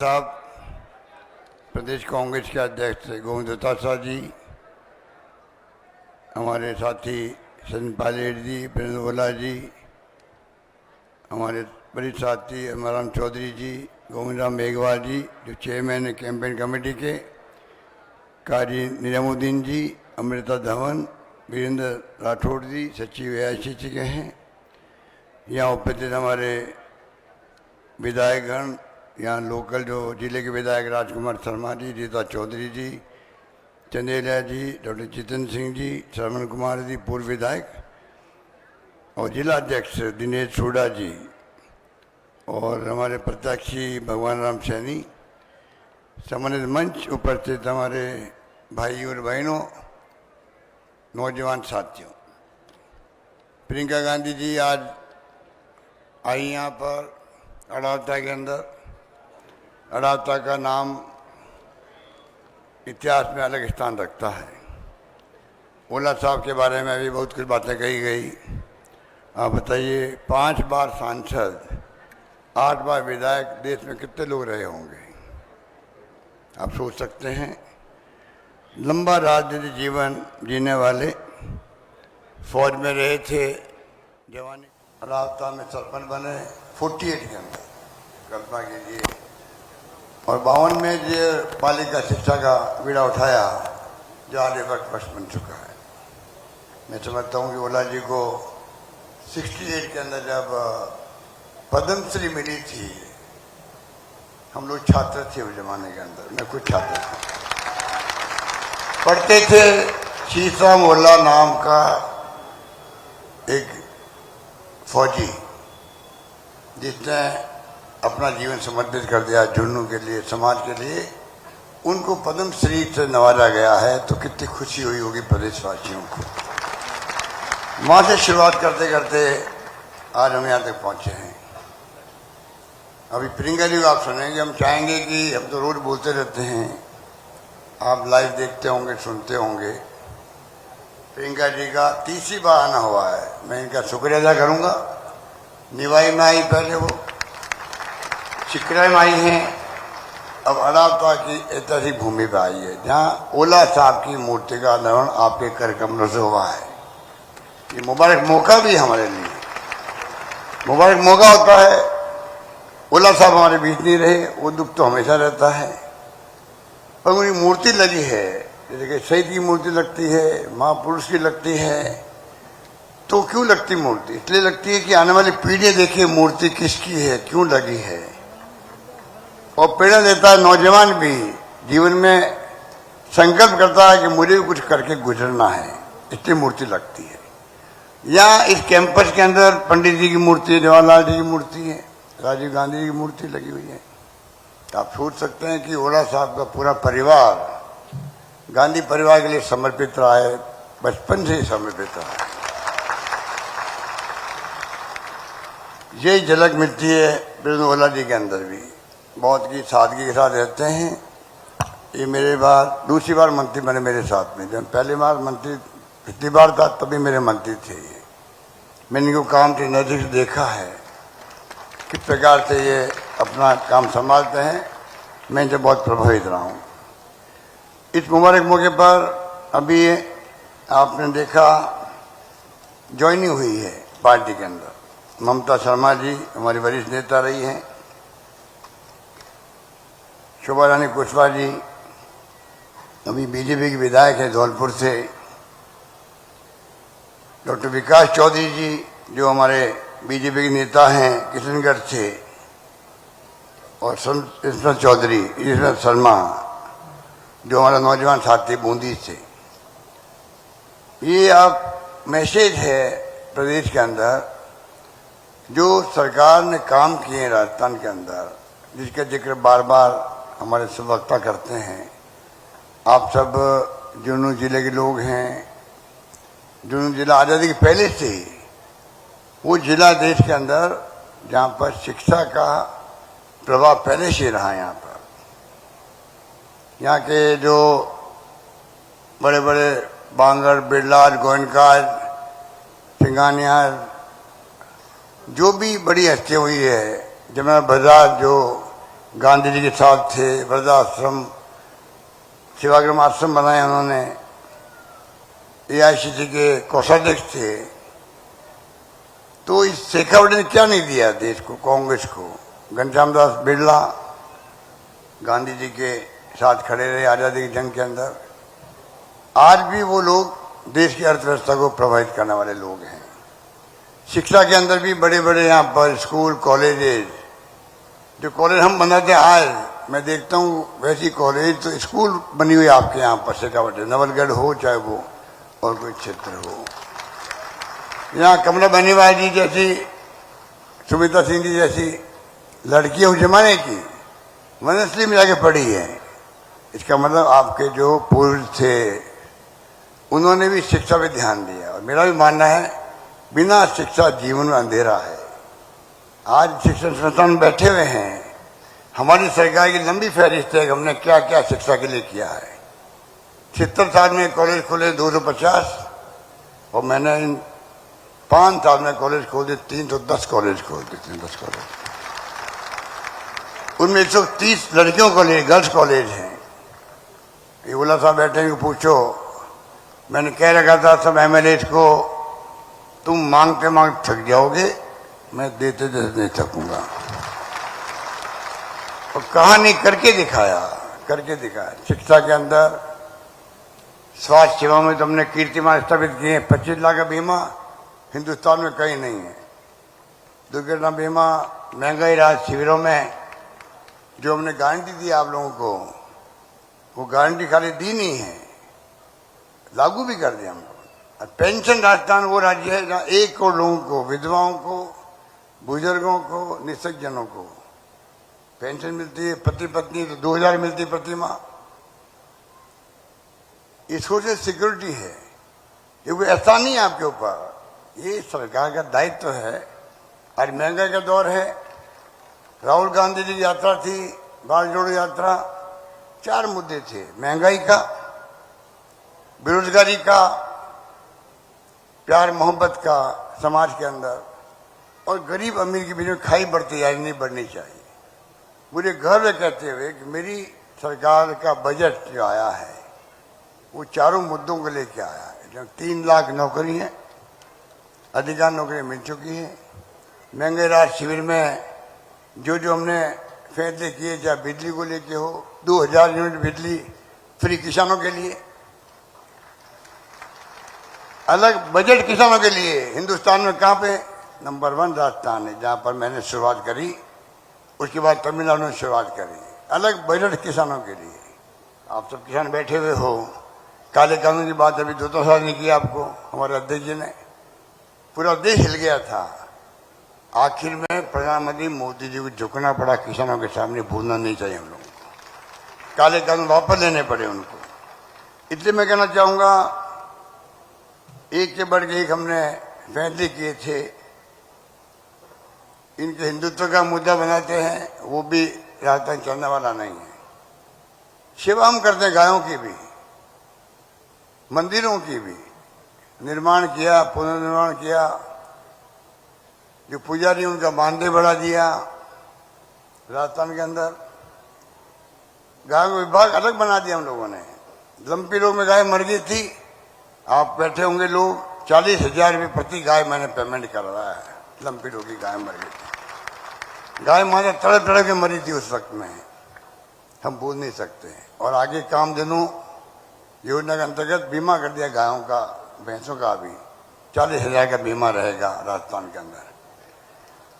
साहब, प्रदेश कांग्रेस के अध्यक्ष गोविंद दत्ता जी, हमारे साथी सचिन पायलट जी, प्रिंस ओला जी, हमारे बड़े साथी अमराम चौधरी जी, गोविंद राम मेघवाल जी जो चेयरमैन है कैंपेन कमेटी के, कारी निजामुद्दीन जी, अमृता धवन, वीरेंद्र राठौड़ जी सचिव AICC के हैं। यहाँ उपस्थित हमारे विधायकगण, यहाँ लोकल जो जिले के विधायक राजकुमार शर्मा जी, रीता चौधरी जी, चंदेलिया जी, डॉक्टर जितेंद्र सिंह जी, श्रवण कुमार जी पूर्व विधायक, और जिला अध्यक्ष दिनेश सोडा जी, और हमारे प्रत्याशी भगवान राम सैनी, सम्मानित मंच उपस्थित हमारे भाई और बहनों, नौजवान साथियों। प्रियंका गांधी जी आज आई यहाँ पर अड़ावता के अंदर। अड़ावता का नाम इतिहास में अलग स्थान रखता है। ओला साहब के बारे में अभी बहुत कुछ बातें कही गई। आप बताइए, 5 बार सांसद, 8 बार विधायक, देश में कितने लोग रहे होंगे? आप सोच सकते हैं। लंबा राजनीतिक जीवन जीने वाले, फौज में रहे थे, जवानी, अड़ावता में सरपंच बने 48 के अंदर, कल्पना कीजिए। और 52 में जो बालिका शिक्षा का बीड़ा उठाया जो आज वक्त पक्ष बन चुका है। मैं समझता हूँ कि ओला जी को 68 के अंदर जब पद्मश्री मिली थी, हम लोग छात्र थे उस जमाने के अंदर, मैं खुद छात्र था, पढ़ते थे। शीशा मोल्ला नाम का एक फौजी जिसने अपना जीवन समर्पित कर दिया झुन्नू के लिए, समाज के लिए, उनको पद्मश्री से नवाजा गया है। तो कितनी खुशी हुई होगी प्रदेशवासियों को। वहां से शुरुआत करते करते आज हम यहाँ तक पहुंचे हैं। अभी प्रियंका जी को आप सुनेंगे। हम चाहेंगे कि हम तो रोज बोलते रहते हैं, आप लाइव देखते होंगे, सुनते होंगे। प्रियंका जी का 3री बार आना हुआ है। मैं इनका शुक्रिया अदा करूंगा। निवाई में आई पहले, वो शिकरा में आई हैं, अब अड़ावता की ऐतिहासिक भूमि पर आई है, जहाँ ओला साहब की मूर्ति का अनावरण आपके कर कमलों से हुआ है। ये मुबारक मौका भी हमारे लिए मुबारक मौका होता है। ओला साहब हमारे बीच नहीं रहे, वो दुख तो हमेशा रहता है, पर उनकी मूर्ति लगी है। जैसे कि शहीद की मूर्ति लगती है, महापुरुष की लगती है, तो क्यों लगती मूर्ति? इसलिए लगती है कि आने वाली पीढ़ी देखिए मूर्ति किसकी है, क्यों लगी है, और प्रेरणा देता है। नौजवान भी जीवन में संकल्प करता है कि मुझे भी कुछ करके गुजरना है, इसलिए मूर्ति लगती है। यहाँ इस कैंपस के अंदर पंडित जी की मूर्ति है, जवाहरलाल जी की मूर्ति है, राजीव गांधी जी की मूर्ति लगी हुई है। आप सोच सकते हैं कि ओला साहब का पूरा परिवार गांधी परिवार के लिए समर्पित रहा है, बचपन से ही समर्पित रहा है। यही झलक मिलती है प्रिंस ओला जी के अंदर भी। बहुत की सादगी के साथ रहते हैं। ये मेरे बाद दूसरी बार मंत्री बने मेरे साथ में। जब पहली बार मंत्री, पिछली बार था तभी मेरे मंत्री थे ये। मैंने इनको काम की नजर से देखा है किस प्रकार से ये अपना काम संभालते हैं। मैं इनसे बहुत प्रभावित रहा हूँ। इस मुबारक मौके पर अभी आपने देखा ज्वाइनिंग हुई है पार्टी के अंदर। ममता शर्मा जी हमारी वरिष्ठ नेता रही हैं, शोभा रानी कुशवाहा जी अभी बीजेपी के विधायक है धौलपुर से, डॉक्टर विकास चौधरी जी जो हमारे बीजेपी के नेता हैं किशनगढ़ से, और ईश्वर चौधरी, ईश्वर शर्मा जो हमारा नौजवान साथी बूंदी से। ये आप मैसेज है प्रदेश के अंदर जो सरकार ने काम किए हैं राजस्थान के अंदर, जिसका जिक्र बार बार हमारे सब वक्ता करते हैं। आप सब झुन्नू जिले के लोग हैं। झुन्नू जिला आज़ादी के पहले से ही वो जिला देश के अंदर जहाँ पर शिक्षा का प्रभाव पहले से रहा है। यहाँ पर यहाँ के जो बड़े बड़े बांगर, बिरला, गोयनकाज, सिंगानिया, जो भी बड़ी हस्ती हुई है, जमुना बजाज जो गांधी जी के साथ थे, वृद्धाश्रम, सेवाग्राम आश्रम बनाए उन्होंने, AICC के कोषाध्यक्ष थे। तो इस शेखावटी ने क्या नहीं दिया देश को, कांग्रेस को। घनश्याम दास बिरला गांधी जी के साथ खड़े रहे आजादी की जंग के अंदर। आज भी वो लोग देश की अर्थव्यवस्था को प्रभावित करने वाले लोग हैं। शिक्षा के अंदर भी बड़े बड़े यहाँ पर स्कूल, कॉलेजेस, जो कॉलेज हम बनाते आज मैं देखता हूँ वैसी कॉलेज तो स्कूल बनी हुई आपके यहाँ पर शेखावटी, नवलगढ़ हो चाहे वो और कोई क्षेत्र हो। यहाँ कमला बनीवाल जी जैसी, सुमिता सिंह जी जैसी लड़कियां उस जमाने की वनश्री में जाके पढ़ी है। इसका मतलब आपके जो पूर्व थे उन्होंने भी शिक्षा पे ध्यान दिया। और मेरा भी मानना है बिना शिक्षा जीवन में अंधेरा है। आज शिक्षण संस्थान में बैठे हुए हैं, हमारी सरकार की लंबी फहरिस्त है कि हमने क्या क्या शिक्षा के लिए किया है। 76 साल में कॉलेज खोले 250, और मैंने इन 5 साल में कॉलेज खोल दिए 310 कॉलेज खोल दिए, 310 कॉलेज। उनमें 130 लड़कियों को लिए गर्ल्स कॉलेज हैं। ये उल्ला साहब बैठे हैं, पूछो, मैंने कह रखा था सब MLAs को, तुम मांगते मांग थक जाओगे, मैं देते देते नहीं थकूंगा। और कहानी करके दिखाया, करके दिखाया। शिक्षा के अंदर, स्वास्थ्य सेवा में तो हमने कीर्तिमान स्थापित किए हैं। 25 लाख का बीमा हिंदुस्तान में कहीं नहीं है। दुर्घटना बीमा, महंगाई राहत शिविरों में जो हमने गारंटी दी आप लोगों को, वो गारंटी खाली दी नहीं है, लागू भी कर दिया हम लोगों। पेंशन राजस्थान वो राज्य है जहाँ 1 करोड़ लोगों को, विधवाओं को, बुजुर्गों को, निःशक्तजनों को पेंशन मिलती है। पति पत्नी तो 2000 मिलती है प्रति माह। ये सोशल सिक्योरिटी है, ये कोई एहसान नहीं है आपके ऊपर, ये सरकार का दायित्व है। आज महंगाई का दौर है। राहुल गांधी जी की यात्रा थी, भारत जोड़ो यात्रा। 4 मुद्दे थे, महंगाई का, बेरोजगारी का, प्यार मोहब्बत का समाज के अंदर, और गरीब अमीर के बीच में खाई बढ़ती जा रही, नहीं बढ़नी चाहिए। मुझे गर्व है कहते हुए कि मेरी सरकार का बजट जो आया है वो चारों मुद्दों को लेके आया है। 3 लाख नौकरी है, अधिकार नौकरी मिल चुकी है। महंगाई राहत शिविर में जो जो हमने फैसले किए, चाहे बिजली को लेके हो, 2000 यूनिट बिजली फ्री किसानों के लिए, अलग बजट किसानों के लिए। हिंदुस्तान में कहाँ पे नंबर 1 राजस्थान है, जहाँ पर मैंने शुरुआत करी। उसके बाद तमिलनाडु में शुरुआत करी, अलग बजट किसानों के लिए। आप सब किसान बैठे हुए हो। काले कानून की बात अभी 2 साल नहीं की आपको, हमारे अध्यक्ष जी ने, पूरा देश हिल गया था। आखिर में प्रधानमंत्री मोदी जी को झुकना पड़ा किसानों के सामने, भूलना नहीं चाहिए हम लोगों को। काले कानून वापस लेने पड़े उनको। इसलिए मैं कहना चाहूंगा, एक के बढ़ के एक हमने फैसले किए थे। इनके हिंदुत्व का मुद्दा बनाते हैं, वो भी राजस्थान चलने वाला नहीं है। सेवा हम करते हैं, गायों की भी, मंदिरों की भी निर्माण किया, पुनर्निर्माण किया। जो पुजारी उनका मानदेय बढ़ा दिया राजस्थान के अंदर। गाय विभाग अलग बना दिया हम लोगों ने। लंपी रोग में गाय मर गई थी, आप बैठे होंगे लोग, 40,000 रुपये प्रति गाय मैंने पेमेंट करवाया है। लंपी रोग की गाय मर गई थी, गाय माने तड़प तड़प के मरी थी उस वक्त में, हम भूल नहीं सकते। और आगे कामधेनु योजना के अंतर्गत बीमा कर दिया गायों का, भैंसों का भी 40,000 का बीमा रहेगा राजस्थान के अंदर।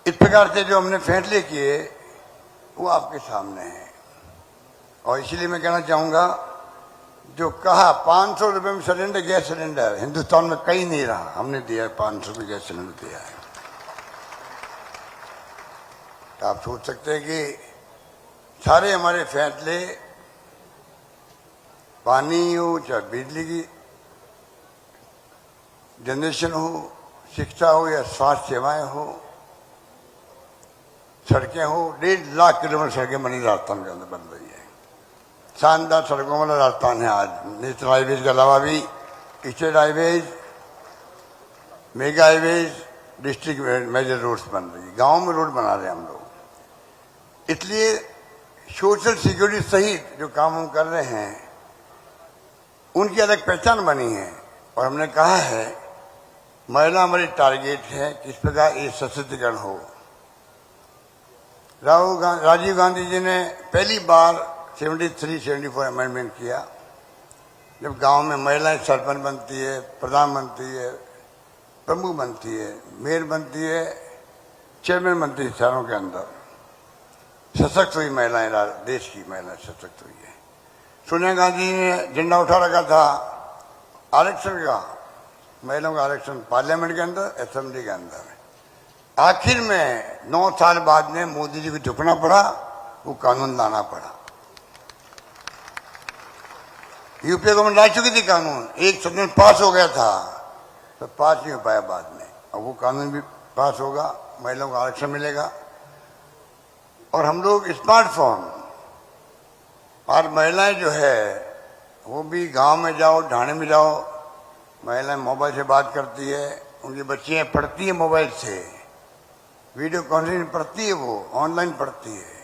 इस प्रकार से जो हमने फैसले किए वो आपके सामने है। और इसीलिए मैं कहना चाहूंगा, जो कहा 500 रुपये में सिलेंडर, गैस सिलेंडर हिंदुस्तान में कहीं नहीं रहा, हमने दिया है 500 रुपये गैस सिलेंडर दिया है। तो आप सोच सकते हैं कि सारे हमारे फैसले, पानी हो चाहे बिजली की जनरेशन हो, शिक्षा हो या स्वास्थ्य सेवाएं हो, सड़कें हो, 1.5 लाख किलोमीटर सड़कें बनी राजस्थान के अंदर बन रही है। शानदार सड़कों वाला राजस्थान है आज। नेशनल हाईवेज के अलावा भी state highways, mega highways, district major roads बन रही है। गाँव में रोड बना रहे हैं हम लोग। इसलिए सोशल सिक्योरिटी सहित जो काम हम कर रहे हैं उनकी अलग पहचान बनी है। और हमने कहा है महिला हमारी टारगेट है, किस प्रकार ये सशक्तिकरण हो। राजीव गांधी जी ने पहली बार 73-74 अमेंडमेंट किया, जब गांव में महिलाएं सरपंच बनती है, प्रधान बनती है, प्रमुख बनती है, मेयर बनती है, चेयरमैन बनती है, शहरों के अंदर सशक्त हुई महिलाएं, देश की महिलाएं सशक्त हुई है। सोनिया गांधी ने झंडा उठा रखा था आरक्षण का, महिलाओं का आरक्षण पार्लियामेंट के अंदर, असेंबली के अंदर। आखिर में 9 साल बाद में मोदी जी को झुकना पड़ा, वो कानून लाना पड़ा। यूपीए गवर्नमेंट ला चुकी थी कानून, एक सदन में पास हो गया था, तो पास नहीं हो पाया बाद में। अब वो कानून भी पास होगा, महिलाओं को आरक्षण मिलेगा। और हम लोग स्मार्टफोन, और महिलाएं जो है वो भी गांव में जाओ, ढाणे में जाओ, महिलाएं मोबाइल से बात करती है, उनकी बच्चियां पढ़ती है मोबाइल से, वीडियो कॉन्फ्रेंस पढ़ती है, वो ऑनलाइन पढ़ती है।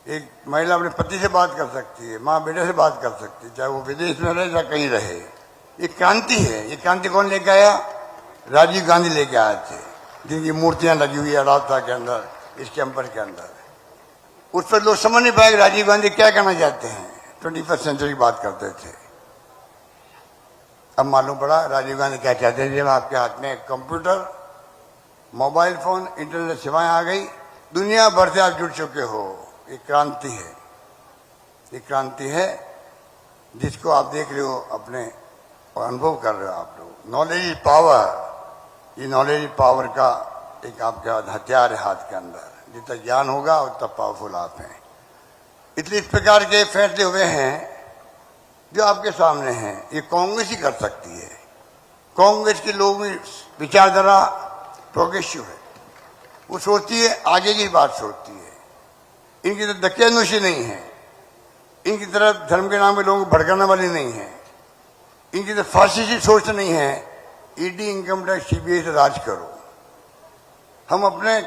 एक महिला अपने पति से बात कर सकती है, माँ बेटे से बात कर सकती है, चाहे वो विदेश में रहे या कहीं रहे। ये क्रांति है। ये क्रांति कौन लेके आया? राजीव गांधी लेके आए थे, जिनकी मूर्तियां लगी हुई है राजथा के अंदर, इस कैंपस के अंदर। उस पर लोग समझ नहीं पाए राजीव गांधी क्या कहना चाहते हैं। 21st सेंचुरी की बात करते थे। अब मालूम पड़ा राजीव गांधी क्या चाहते थे। जब आपके हाथ में कंप्यूटर, मोबाइल फोन, इंटरनेट सेवाएं आ गई, दुनिया भर से आप जुड़ चुके हो। ये क्रांति है, ये क्रांति है जिसको आप देख रहे हो, अपने अनुभव कर रहे हो आप लोग। Knowledge is power. ये नॉलेज इज पावर का एक आपका हथियार है हाथ के अंदर। जितना ज्ञान होगा उतना पावरफुल आप हैं। इसलिए इस प्रकार के फैसले हुए हैं जो आपके सामने हैं। ये कांग्रेस ही कर सकती है। कांग्रेस के लोगों की विचारधारा प्रोग्रेसिव है, वो सोचती है आगे की बात सोचती है। इनकी तरफ दकियानुशी नहीं है, इनकी तरफ धर्म के नाम पे लोगों को भड़काने वाली नहीं है, इनकी तरफ फासिस्टी सोच नहीं है। ईडी, इनकम टैक्स, सीबीआई से राज करो। हम अपने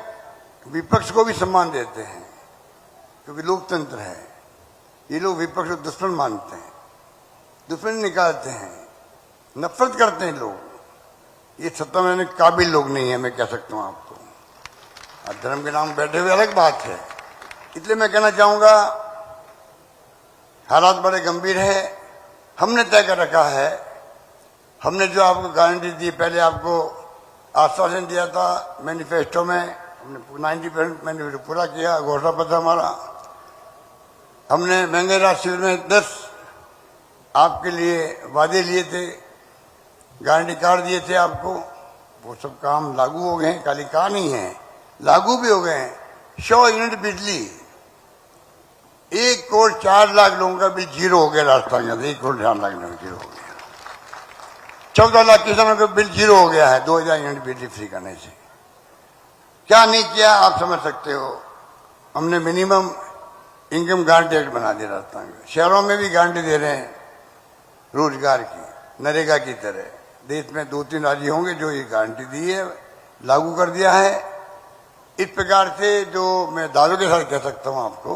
विपक्ष को भी सम्मान देते हैं क्योंकि लोकतंत्र है। ये लोग विपक्ष को दुश्मन मानते हैं, दुश्मन निकालते हैं, नफरत करते हैं लोग। ये सत्ता में काबिल लोग नहीं है, मैं कह सकता हूं आपको। और धर्म के नाम बैठे हुए अलग बात है। इसलिए मैं कहना चाहूंगा हालात बड़े गंभीर है। हमने तय कर रखा है, हमने जो आपको गारंटी दी, पहले आपको आश्वासन दिया था मैनिफेस्टो में, हमने 90% मैनिफेस्टो पूरा किया। घोषणा पत्र हमारा, हमने महंगाई राशि में 10 आपके लिए वादे लिए थे, गारंटी कार्ड दिए थे आपको। वो सब काम लागू हो गए हैं, खाली कहा नहीं है, लागू भी हो गए हैं। 100 यूनिट बिजली, 1,04,00,000 लोगों का बिल जीरो हो गया राजस्थान का। 1,04,00,000 लोग जीरो हो गया। 14 लाख किसानों का बिल जीरो हो गया है 2000 यूनिट बिजली फ्री करने से। क्या नहीं किया आप समझ सकते हो। हमने मिनिमम इनकम गारंटी एक्ट बना दिया राजस्थान में। शहरों में भी गारंटी दे रहे हैं रोजगार की, नरेगा की तरह। देश में 2-3 राज्य होंगे जो ये गारंटी दी है, लागू कर दिया है। इस प्रकार से जो मैं दावे के साथ कह सकता हूं आपको,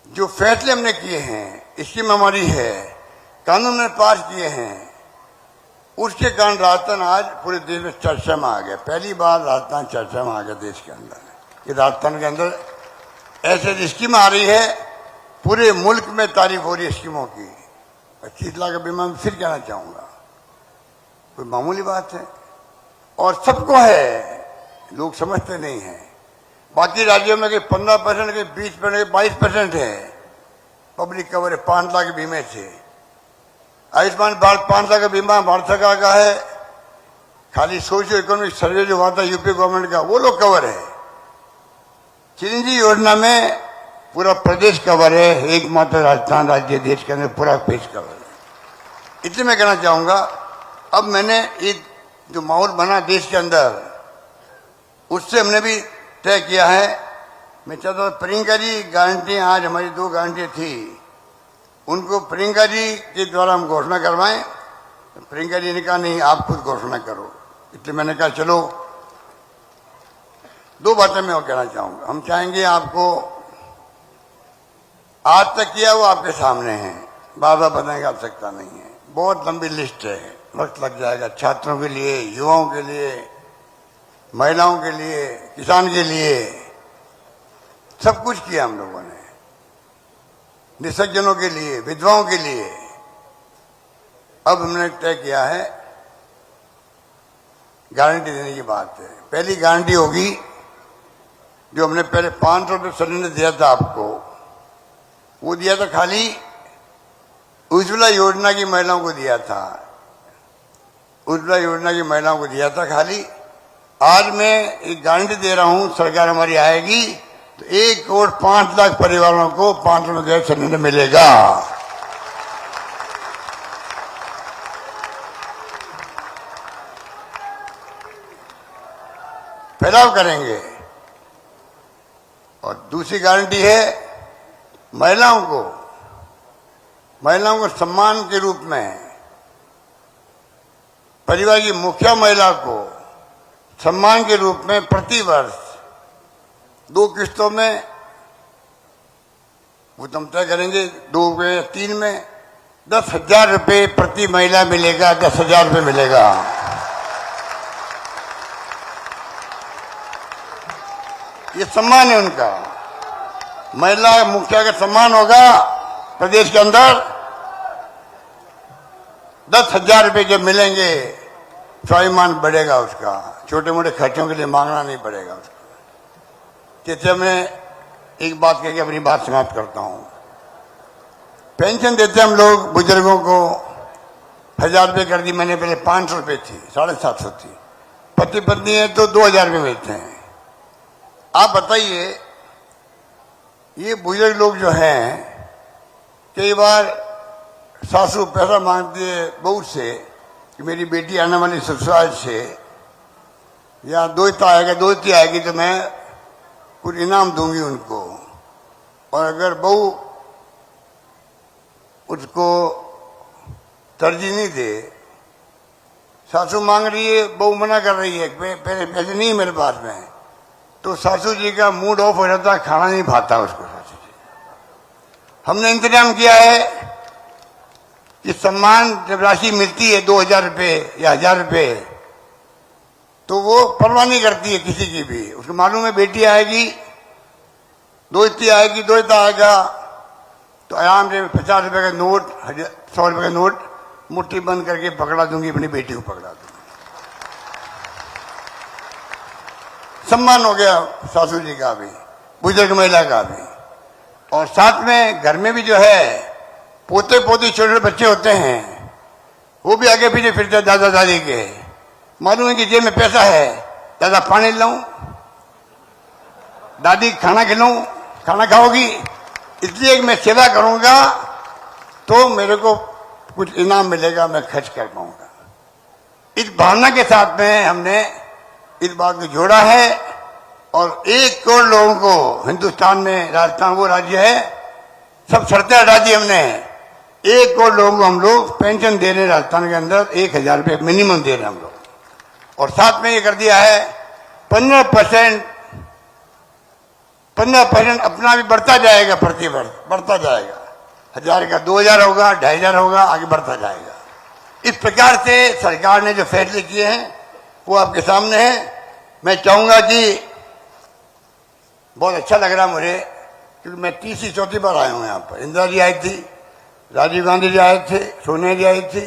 जो फैसले हमने किए हैं, स्कीम हमारी है, कानून ने पास किए हैं, उसके कारण राजस्थान आज पूरे देश में चर्चा में आ गया। पहली बार राजस्थान चर्चा में आ गया देश के अंदर। ये राजस्थान के अंदर ऐसे स्कीम आ रही है, पूरे मुल्क में तारीफ हो रही है स्कीमों की। 25 लाख का बीमा मैं फिर कहना चाहूंगा, कोई मामूली बात है और सबको है, लोग समझते नहीं हैं। बाकी राज्यों में 15%, 20%, 22% है पब्लिक कवर है 5 लाख के बीमे से। आयुष्मान भारत 5 लाख का बीमा भारत सरकार का है। खाली सोशियो इकोनॉमिक सर्वे जो हुआ था यूपी गवर्नमेंट का, वो लोग कवर है। चिरंजीवी योजना में पूरा प्रदेश कवर है, एकमात्र राजस्थान राज्य देश के अंदर पूरा पेश कवर है। इसलिए मैं कहना चाहूंगा, अब मैंने एक जो माहौल बना देश के अंदर, उससे हमने भी तय किया है। मैं चाहता हूं प्रियंका जी गारंटी, आज हमारी 2 गारंटी थी, उनको प्रियंका जी के द्वारा हम घोषणा करवाएं। प्रियंका जी ने कहा नहीं आप खुद घोषणा करो। इसलिए मैंने कहा चलो 2 बातें मैं और कहना चाहूंगा। हम चाहेंगे आपको आज तक किया वो आपके सामने है, बार बार बताने की आवश्यकता नहीं है। बहुत लंबी लिस्ट है, वक्त लग जाएगा। छात्रों के लिए, युवाओं के लिए, महिलाओं के लिए, किसान के लिए सब कुछ किया हम लोगों ने, निसज्जनों के लिए, विधवाओं के लिए। अब हमने तय किया है गारंटी देने की बात है। पहली गारंटी होगी जो हमने पहले 500 रुपये सिलेंडर दिया था आपको, वो दिया था खाली उज्ज्वला योजना की महिलाओं को दिया था, उज्ज्वला योजना की महिलाओं को दिया था खाली। आज मैं एक गारंटी दे रहा हूं, सरकार हमारी आएगी तो 1,05,00,000 परिवारों को 500 रुपये गैस सिलेंडर मिलेगा। फैलाव करेंगे। और दूसरी गारंटी है महिलाओं को सम्मान के रूप में, परिवार की मुखिया महिला को सम्मान के रूप में प्रति वर्ष 2 किस्तों में, वो तुम तय करेंगे 2 में 3 में, 10,000 रुपये प्रति महिला मिलेगा। 10,000 रुपये मिलेगा। ये सम्मान है उनका। महिला मुखिया का सम्मान होगा प्रदेश के अंदर। 10,000 रुपये जब मिलेंगे, स्वाभिमान बढ़ेगा उसका, छोटे मोटे खर्चों के लिए मांगना नहीं पड़ेगा उसको। जैसे मैं एक बात कह के अपनी बात समाप्त करता हूं। पेंशन देते हम लोग बुजुर्गों को, 1,000 रुपये कर दी मैंने, पहले 500 रुपये थी, 750 थी। पति पत्नी है तो 2,000 रुपये मिलते हैं। आप बताइए, ये बुजुर्ग लोग जो हैं, कई बार सासू पैसा मांगती है बहू से कि मेरी बेटी आने वाली ससुराल से, या दोती आएगी तो मैं कुछ इनाम दूंगी उनको। और अगर बहू उसको तरजीह नहीं दे, सासू मांग रही है, बहू मना कर रही है, पैसे नहीं मेरे पास में, तो सासू जी का मूड ऑफ हो जाता है, खाना नहीं भाता उसको। सासू जी, हमने इंतजाम किया है कि सम्मान जब राशि मिलती है 2,000 रुपये या 1,000 रुपये, तो वो परवाह नहीं करती है किसी की भी। उसको मालूम है बेटी आएगी, दोती आएगी, दोता आएगा, तो आराम से 50 रुपये का नोट, 100 रुपये का नोट मुट्ठी बंद करके पकड़ा दूंगी, अपनी बेटी को पकड़ा दूंगी। सम्मान हो गया सासू जी का भी, बुजुर्ग महिला का भी। और साथ में घर में भी जो है पोते पोती छोटे बच्चे होते हैं, वो भी आगे पीछे फिरते हैं दादा दादी के। मालूम है कि जेब में पैसा है, दादा पानी लाऊं, दादी खाना खिलाऊं, खाना खाओगी, इसलिए कि मैं सेवा करूंगा तो मेरे को कुछ इनाम मिलेगा, मैं खर्च कर पाऊंगा। इस भावना के साथ में हमने इस बात को जोड़ा है। और 1 करोड़ लोगों को हिंदुस्तान में, राजस्थान वो राज्य है, सब शर्तें हटा दी हमने। 1 करोड़ लोगों को हम लोग पेंशन दे रहे हैं राजस्थान के अंदर, 1,000 रुपये मिनिमम दे रहे हैं हम लोग। और साथ में ये कर दिया है 15% अपना भी बढ़ता जाएगा, प्रति वर्ष बढ़ता जाएगा। 1,000 का 2,000 होगा, 2,500 होगा, आगे बढ़ता जाएगा। इस प्रकार से सरकार ने जो फैसले किए हैं वो आपके सामने है। मैं चाहूंगा कि, बहुत अच्छा लग रहा मुझे, क्योंकि मैं 3री-4थी बार आया हूं यहाँ पर। इंदिरा जी आई थी, राजीव गांधी जी आए थे, सोनिया जी आई थी।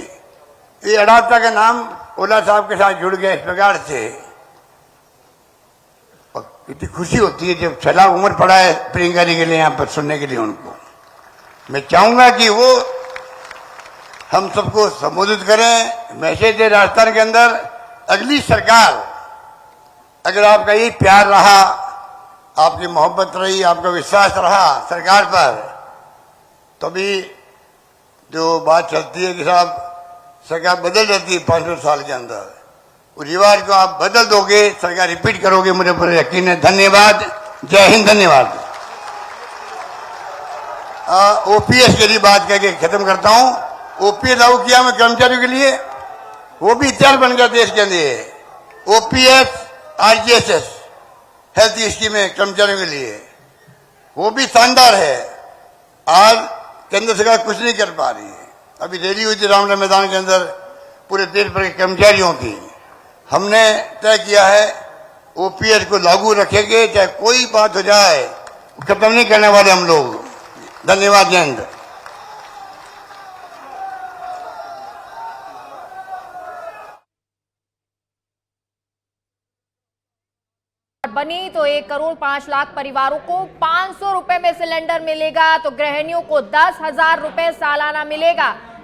ये अडाप्टा का नाम ओला साहब के साथ जुड़ गया इस प्रकार से। और कितनी खुशी होती है जब सलाह उम्र पड़ा है प्रियंका जी के लिए यहाँ पर सुनने के लिए उनको। मैं चाहूंगा कि वो हम सबको संबोधित करें, मैसेज दे राजस्थान के अंदर। अगली सरकार, अगर आपका ये प्यार रहा, आपकी मोहब्बत रही, आपका विश्वास रहा सरकार पर, तभी जो बात चलती है कि साहब सरकार बदल जाती है 5 साल के अंदर, उस रिवाज को आप बदल दोगे, सरकार रिपीट करोगे, मुझे पूरा यकीन है। धन्यवाद। जय हिंद। धन्यवाद। ओपीएस के लिए बात करके खत्म करता हूं। ओपीएस लागू किया मैं कर्मचारियों के लिए, वो भी इतिहास बन गया देश के लिए। ओपीएस, आज केंद्र सरकार कुछ नहीं कर पा रही है। अभी रैली हुई थी रामलीला मैदान के अंदर पूरे देश भर के कर्मचारियों की। हमने तय किया है ओपीएस को लागू रखेंगे, चाहे कोई बात हो जाए, खत्म नहीं करने वाले हम लोग। धन्यवाद। जय हिंद। बनी तो 1 करोड़ 5 लाख परिवारों को 500 रुपए में सिलेंडर मिलेगा, तो गृहिणियों को 10,000 रुपए सालाना मिलेगा।